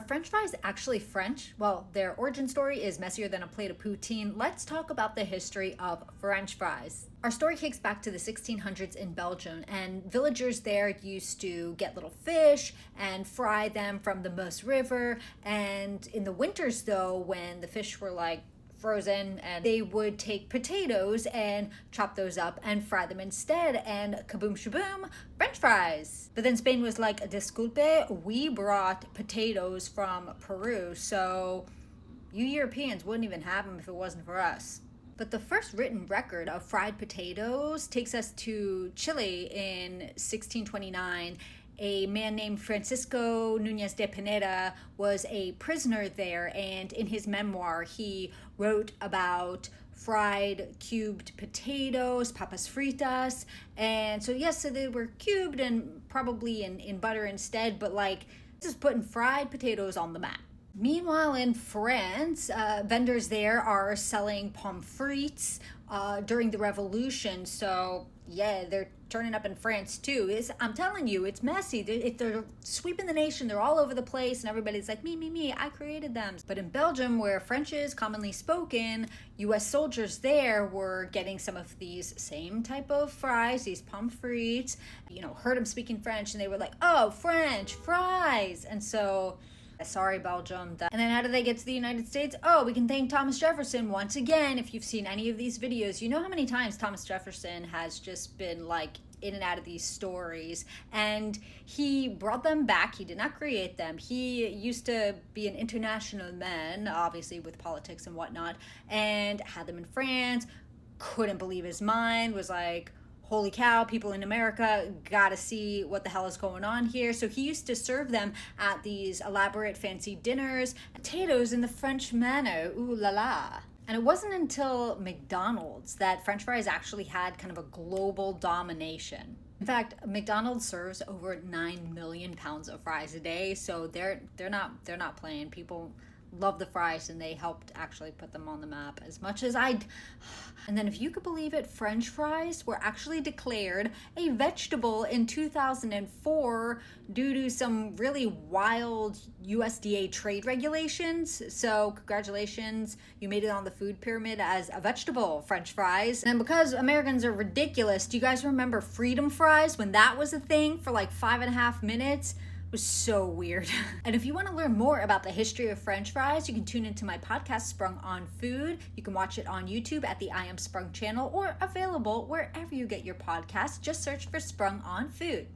French fries actually French? Well, their origin story is messier than a plate of poutine. Let's talk about the history of French fries. Our story kicks back to the 1600s in Belgium, and villagers there used to get little fish and fry them from the Meuse River. And in the winters, though, when the fish were like frozen, and they would take potatoes and chop those up and fry them instead, and kaboom shaboom, French fries. But then Spain was like, disculpe, we brought potatoes from Peru, so you Europeans wouldn't even have them if it wasn't for us. But the first written record of fried potatoes takes us to Chile in 1629. A man named Francisco Núñez de Pineda was a prisoner there, and in his memoir, he wrote about fried cubed potatoes, papas fritas. And so, yes, so they were cubed and probably in butter instead, but like, this is putting fried potatoes on the map. Meanwhile, in France, vendors there are selling pommes frites during the revolution. So, yeah, they're turning up in France too. I'm telling you, it's messy. They're sweeping the nation. They're all over the place, and everybody's like, me, I created them. But in Belgium, where French is commonly spoken, U.S. soldiers there were getting some of these same type of fries, these pommes frites, heard them speaking French, and they were like, oh, French fries. And so, sorry, Belgium. And then how do they get to the United States? Oh, we can thank Thomas Jefferson once again. If you've seen any of these videos, you know how many times Thomas Jefferson has just been like in and out of these stories, and he brought them back. He did not create them. He used to be an international man, obviously with politics and whatnot, and had them in France. Couldn't believe his mind, was like, holy cow, people in America gotta see what the hell is going on here. So he used to serve them at these elaborate fancy dinners, potatoes in the French manner, ooh la la. And it wasn't until McDonald's that French fries actually had kind of a global domination. In fact, McDonald's serves over 9 million pounds of fries a day, so they're not playing. People love the fries, and they helped actually put them on the map as much as I'd. And then, if you could believe it, French fries were actually declared a vegetable in 2004 due to some really wild USDA trade regulations. So congratulations, you made it on the food pyramid as a vegetable, French fries. And because Americans are ridiculous, do you guys remember freedom fries when that was a thing for like 5.5 minutes? Was so weird. And if you want to learn more about the history of French fries, you can tune into my podcast, Sprung on Food. You can watch it on YouTube at the I Am Sprung channel, or available wherever you get your podcasts. Just search for Sprung on Food.